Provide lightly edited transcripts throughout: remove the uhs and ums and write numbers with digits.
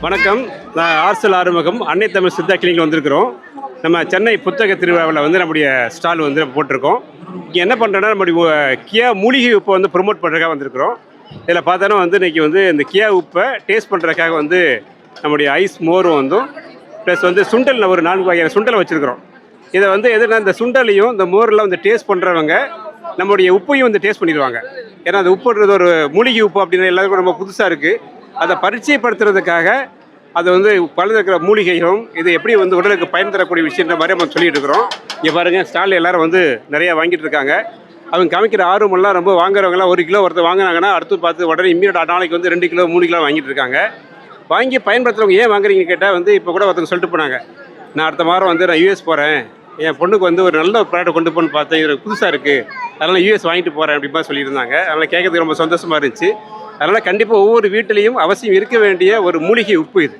வணக்கம், நான் ஆர்சல் ஆறுமுகம். அன்னை தமிழ் சித்தா கிளினிக்கில் வந்திருக்கிறோம். நம்ம சென்னை புத்தக திருவிழாவில் வந்து நம்முடைய ஸ்டால் வந்து போட்டிருக்கோம். இங்கே என்ன பண்ணுறோன்னா, நம்முடைய கியா மூலிகை உப்பை வந்து ப்ரொமோட் பண்ணுறதுக்காக வந்திருக்கிறோம். இதில் பார்த்தோன்னா வந்து இன்றைக்கி வந்து இந்த கியா உப்பை டேஸ்ட் பண்ணுறதுக்காக வந்து நம்முடைய ஐஸ் மோரும் வந்தும் ப்ளஸ் வந்து சுண்டல் ஒரு 4 வகையான சுண்டலை வச்சுருக்கிறோம். இதை வந்து எதுனா இந்த சுண்டலையும் இந்த மோரெலாம் வந்து டேஸ்ட் பண்ணுறவங்க நம்முடைய உப்பையும் வந்து டேஸ்ட் பண்ணிடுவாங்க. ஏன்னா அந்த உப்புன்றது ஒரு மூலிகை உப்பு அப்படின்னு எல்லாருக்கும் ரொம்ப புதுசாக இருக்குது. அதை பரிச்சயப்படுத்துறதுக்காக அதை வந்து பழுது இருக்கிற மூலிகைகளும் இது எப்படி வந்து உடலுக்கு பயன் தரக்கூடிய விஷயன்ற மாதிரி நம்ம சொல்லிட்டு இருக்கிறோம். இங்கே பாருங்கள், ஸ்டால் எல்லாரும் வந்து நிறையா வாங்கிட்டு இருக்காங்க. அவங்க காமிக்கிற ஆர்வமெல்லாம் ரொம்ப வாங்குறவங்களாம் 1 கிலோ ஒருத்தர் வாங்கினாங்கன்னா அடுத்து பார்த்து உடனே இம்மீடியட் நாளைக்கு வந்து 2 கிலோ 3 கிலோ வாங்கிட்டு இருக்காங்க. வாங்கி பயன்படுத்துறவங்க ஏன் வாங்குறீங்கன்னு கேட்டால் வந்து இப்போ கூட ஒருத்தவங்க சொல்லிட்டு போனாங்க, நான் அடுத்த வாரம் வந்து நான் யூஎஸ் போகிறேன், என் பொண்ணுக்கு வந்து ஒரு நல்ல ப்ராடக்ட் கொண்டு போன்னு பார்த்தேன், இது புதுசாக இருக்குது, அதனால் யூஎஸ் வாங்கிட்டு போகிறேன் அப்படிமா சொல்லியிருந்தாங்க. அதனால் கேட்கறதுக்கு ரொம்ப சந்தோஷமாக இருந்துச்சு. அதனால் கண்டிப்பாக ஒவ்வொரு வீட்டிலையும் அவசியம் இருக்க வேண்டிய ஒரு மூலிகை உப்பு இது.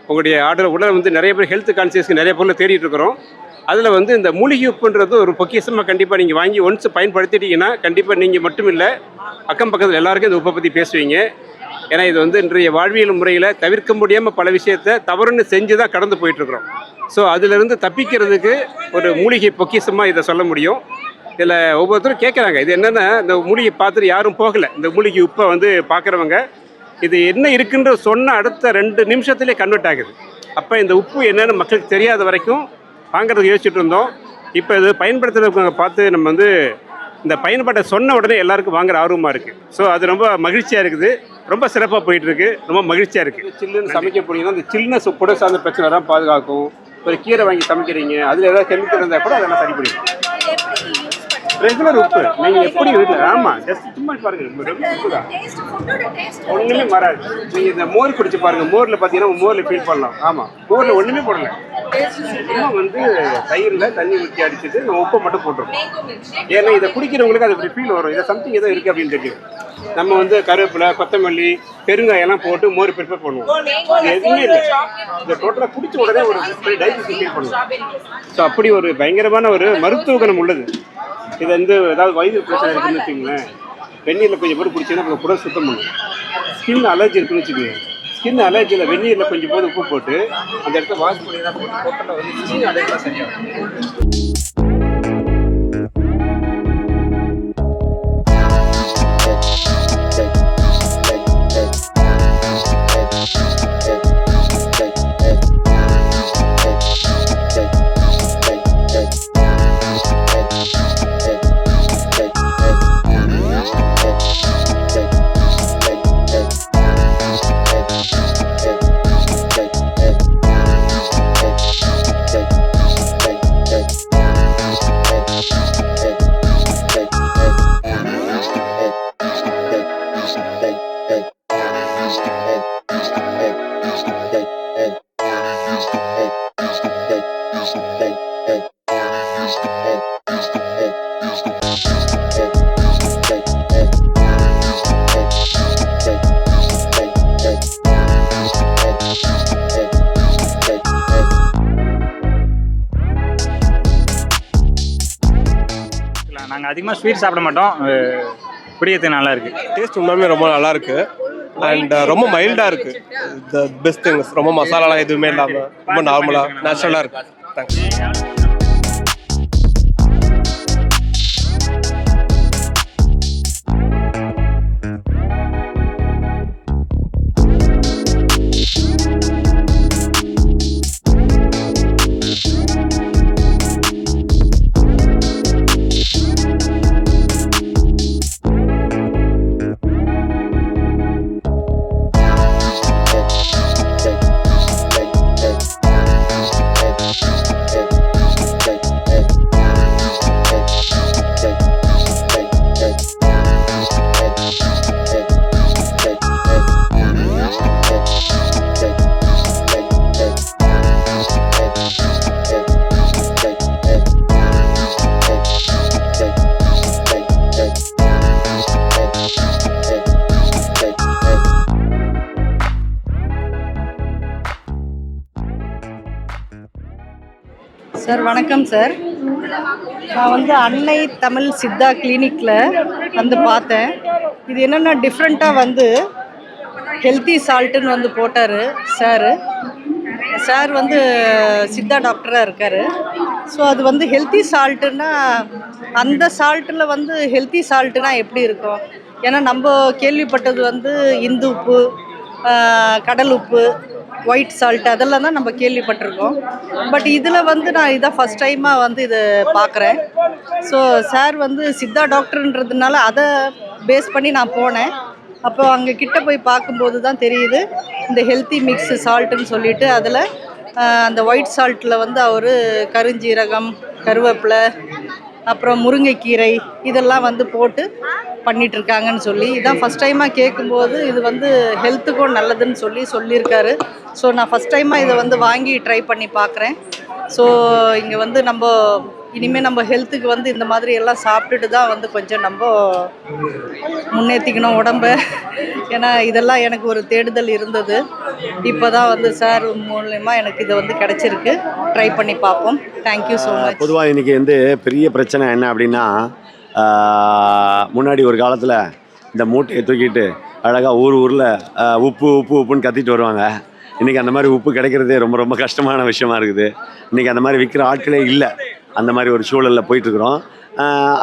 உங்களுடைய உடல் வந்து நிறைய பேர் ஹெல்த் கான்சியஸ்க்கு நிறைய பொருளை தேடிட்டு இருக்கிறோம். அதில் வந்து இந்த மூலிகை உப்புன்றது ஒரு பொக்கிஷமாக கண்டிப்பாக நீங்கள் வாங்கி ஒன்ஸ் பயன்படுத்திட்டீங்கன்னா கண்டிப்பாக நீங்கள் மட்டும் இல்லை, அக்கம் பக்கத்தில் எல்லாருக்கும் இந்த உப்பை பற்றி பேசுவீங்க. ஏன்னா இது வந்து இன்றைய வாழ்வியல் முறையில் தவிர்க்க முடியாமல் பல விஷயத்தை தவறுன்னு செஞ்சு தான் கடந்து போயிட்டுருக்குறோம். ஸோ அதிலிருந்து தப்பிக்கிறதுக்கு ஒரு மூலிகை பொக்கிஷமாக இதை சொல்ல முடியும். இதில் ஒவ்வொருத்தரும் கேட்குறாங்க, இது என்னென்னா இந்த மூலிகை பார்த்துட்டு யாரும் போகலை. இந்த மூலிகை உப்பை வந்து பார்க்குறவங்க இது என்ன இருக்குன்ற சொன்ன அடுத்த 2 நிமிஷத்துலேயே கன்வெர்ட் ஆகுது. அப்போ இந்த உப்பு என்னென்னு மக்களுக்கு தெரியாத வரைக்கும் வாங்குறதுக்கு யோசிச்சுட்டு இருந்தோம். இப்போ இது பயன்படுத்துறவங்க பார்த்து நம்ம வந்து இந்த பயன்பாட்டை சொன்ன உடனே எல்லாருக்கும் வாங்குற ஆர்வமாக இருக்குது. ஸோ அது ரொம்ப மகிழ்ச்சியாக இருக்குது, ரொம்ப சிறப்பாக போயிட்டுருக்கு, ரொம்ப மகிழ்ச்சியாக இருக்குது. சில்லுன்னு சமைக்க போனீங்கன்னா இந்த சில்னஸ் உப்புட சார்ந்த பிரச்சனை தான் பாதுகாக்கும். ஒரு கீரை வாங்கி சமைக்கிறீங்க, அதில் ஏதாவது கெமிக்கல் இருந்தால் கூட அதெல்லாம் சரி பண்ணிடும். ரெகுலர் உப்பு நீங்கள் எப்படி வீட்டில் ஆமாம் ஜஸ்ட் சும்மா பாருங்கள், உப்பு தான், ஒன்றுமே மாறாது. நீங்கள் இந்த மோர் குடிச்சு பாருங்கள், மோரில் பார்த்தீங்கன்னா மோரில் ஃபீல் பண்ணலாம். ஆமாம், மோரில் ஒன்றுமே போடலை, சும்மா வந்து தயிரில் தண்ணி ஊற்றி அடிச்சுட்டு நம்ம உப்பை மட்டும் போட்டுருக்கோம். ஏன்னா இதை குடிக்கிறவங்களுக்கு அது ஃபீல் வரும், இதை சம்திங் ஏதோ இருக்குது அப்படின்னு தெரியும். நம்ம வந்து கருவேப்பிலை, கொத்தமல்லி, பெருங்காயெல்லாம் போட்டு மோர் ப்ரிப்பேர் பண்ணுவோம். எதுவுமே இல்லை, இதை டோட்டலாக குடிச்ச உடனே ஒரு டைஜஸ்ட் ஃபீல் பண்ணுவோம். ஸோ அப்படி ஒரு பயங்கரமான ஒரு மருத்துவ குணம் உள்ளது. இது வந்து ஏதாவது வயிறு பிரச்சனை இருக்குன்னு வச்சுக்கோங்களேன், வெந்நீரில் கொஞ்சம் போட்டு குடிச்சிங்கன்னா குடல் சுத்தம் பண்ணும். ஸ்கின் அலர்ஜி இருக்குன்னு வச்சுக்கோங்க, ஸ்கின் அலர்ஜியில் வெந்நீரில் கொஞ்சம் போது உப்பு போட்டு அந்த இடத்த வாஷ் பண்ணினா டோட்டலாக வந்து ஸ்கின் அலர்ஜிலாம் சரியாகும். நாங்கள் அதிகமாக ஸ்வீட் சாப்பிட மாட்டோம், பிடிக்கிறது நல்லா இருக்குது. டேஸ்ட் உண்மையுமே ரொம்ப நல்லா இருக்குது அண்ட் ரொம்ப மைல்டாக இருக்குது. த பெஸ்ட் திங்ஸ், ரொம்ப மசாலாலாம் எதுவுமே இல்லாமல் ரொம்ப நார்மலாக நேச்சுரலாக இருக்குது. தேங்க்ஸ். சார் வணக்கம் சார். நான் வந்து அன்னை தமிழ் சித்தா கிளினிக்கில் வந்து பார்த்தேன். இது என்னென்னா டிஃப்ரெண்ட்டாக வந்து ஹெல்த்தி சால்ட்டுன்னு வந்து போட்டார் சார் வந்து சித்தா டாக்டராக இருக்கார். ஸோ அது வந்து ஹெல்த்தி சால்ட்டுன்னா அந்த சால்ட்டில் வந்து ஹெல்த்தி சால்ட்டுனா எப்படி இருக்கும்? ஏன்னா நம்ம கேள்விப்பட்டது வந்து இந்து உப்பு, கடல் உப்பு, ஒயிட் சால்ட் அதெல்லாம் தான் நம்ம கேள்விப்பட்டிருக்கோம். பட் இதில் வந்து நான் இதான் ஃபஸ்ட் டைமாக வந்து இதை பார்க்குறேன். ஸோ சார் வந்து சித்தா டாக்டர்ன்றதுனால அதை பேஸ் பண்ணி நான் போனேன். அப்போ அங்கே கிட்ட போய் பார்க்கும்போது தான் தெரியுது இந்த ஹெல்த்தி மிக்ஸ் சால்ட்டுன்னு சொல்லிட்டு அதில் அந்த ஒயிட் சால்ட்டில் வந்து அவர் கருஞ்சீரகம், கருவேப்பிலை, அப்புறம் முருங்கைக்கீரை இதெல்லாம் வந்து போட்டு பண்ணிகிட்ருக்காங்கன்னு சொல்லி இதான் ஃபஸ்ட் டைமாக கேட்கும்போது இது வந்து ஹெல்த்துக்கும் நல்லதுன்னு சொல்லியிருக்காரு. ஸோ நான் ஃபஸ்ட் டைமாக இதை வந்து வாங்கி ட்ரை பண்ணி பார்க்குறேன். ஸோ இங்கே வந்து நம்ம இனிமேல் நம்ம ஹெல்த்துக்கு வந்து இந்த மாதிரி எல்லாம் சாப்பிட்டுட்டு தான் வந்து கொஞ்சம் நம்ம முன்னேற்றிக்கணும் உடம்ப. ஏன்னா இதெல்லாம் எனக்கு ஒரு தேடுதல் இருந்தது. இப்போ தான் வந்து சார் மூலமா எனக்கு இது வந்து கிடச்சிருக்கு. ட்ரை பண்ணி பார்ப்போம். Thank you so much. பொதுவாக இன்றைக்கி வந்து பெரிய பிரச்சனை என்ன அப்படின்னா, முன்னாடி ஒரு காலத்தில் இந்த மூட்டையை தூக்கிட்டு அழகாக ஊரில் உப்புன்னு கத்திட்டு வருவாங்க. இன்றைக்கி அந்த மாதிரி உப்பு கிடைக்கிறதே ரொம்ப ரொம்ப கஷ்டமான விஷயமா இருக்குது. இன்றைக்கி அந்த மாதிரி விற்கிற ஆட்களே இல்லை. அந்த மாதிரி ஒரு சூழலில் போயிட்டுருக்குறோம்.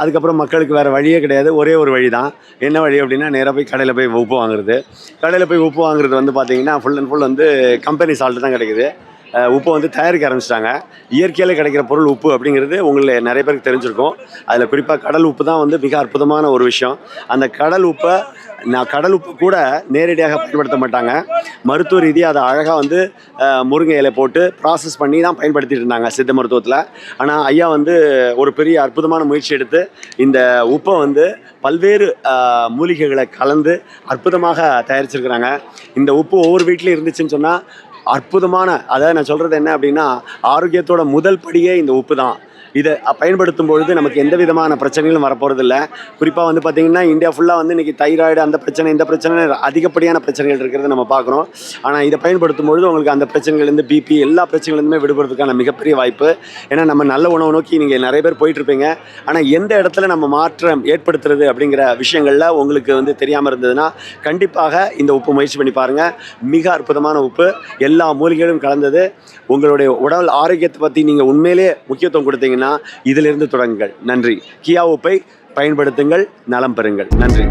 அதுக்கப்புறம் மக்களுக்கு வேறு வழியே கிடையாது. ஒரே ஒரு வழி தான். என்ன வழி அப்படின்னா, நேராக போய் கடையில் போய் உப்பு வாங்குறது. கடையில் போய் உப்பு வாங்குறது வந்து பார்த்திங்கன்னா ஃபுல் அண்ட் ஃபுல் வந்து கம்பெனி சால்ட்டு தான் கிடைக்குது. உப்பை வந்து தயாரிக்க ஆரம்பிச்சிட்டாங்க. இயற்கையில் கிடைக்கிற பொருள் உப்பு அப்படிங்கிறது உங்களில் நிறைய பேருக்கு தெரிஞ்சிருக்கும். அதில் குறிப்பாக கடல் உப்பு தான் வந்து மிக அற்புதமான ஒரு விஷயம். அந்த கடல் உப்பை கடல் உப்பு கூட நேரடியாக பயன்படுத்த மாட்டாங்க. மருத்துவ ரீதியாக அதை அழகாக வந்து முருங்கை இலை போட்டு ப்ராசஸ் பண்ணி தான் பயன்படுத்திட்டு இருந்தாங்க சித்த மருத்துவத்தில். ஆனால் ஐயா வந்து ஒரு பெரிய அற்புதமான முயற்சி எடுத்து இந்த உப்பை வந்து பல்வேறு மூலிகைகளை கலந்து அற்புதமாக தயாரிச்சிருக்கிறாங்க. இந்த உப்பு ஒவ்வொரு வீட்லேயும் இருந்துச்சுன்னு சொன்னால் அற்புதமான, அதாவது நான் சொல்கிறது என்ன அப்படின்னா, ஆரோக்கியத்தோட முதல் படியே இந்த உப்பு தான். இதை பயன்படுத்தும் பொழுது நமக்கு எந்த விதமான பிரச்சனைகளும் வரப்போகிறது இல்லை. குறிப்பாக வந்து பார்த்திங்கன்னா இந்தியா ஃபுல்லாக வந்து இன்றைக்கி தைராய்டு அந்த பிரச்சனை இந்த பிரச்சனை அதிகப்படியான பிரச்சனைகள் இருக்கிறத நம்ம பார்க்குறோம். ஆனால் இதை பயன்படுத்தும் பொழுது உங்களுக்கு அந்த பிரச்சனைகள்லேருந்து பிபி எல்லா பிரச்சனைகளுமே விடுபடுறதுக்கான மிகப்பெரிய வாய்ப்பு. ஏன்னா நம்ம நல்ல உணவு நோக்கி நீங்கள் நிறைய பேர் போயிட்டுருப்பீங்க. ஆனால் எந்த இடத்துல நம்ம மாற்றம் ஏற்படுத்துறது அப்படிங்கிற விஷயங்களில் உங்களுக்கு வந்து தெரியாமல் இருந்ததுன்னா கண்டிப்பாக இந்த உப்பு முயற்சி பண்ணி பாருங்கள். மிக அற்புதமான உப்பு, எல்லா மூலிகைகளும் கலந்தது. உங்களுடைய உடல் ஆரோக்கியத்தை பற்றி நீங்கள் உண்மையிலே முக்கியத்துவம் கொடுத்தீங்கன்னா இதிலிருந்து தொடங்குங்கள். நன்றி. கியா உப்பை பயன்படுத்துங்கள், நலம் பெறுங்கள். நன்றி.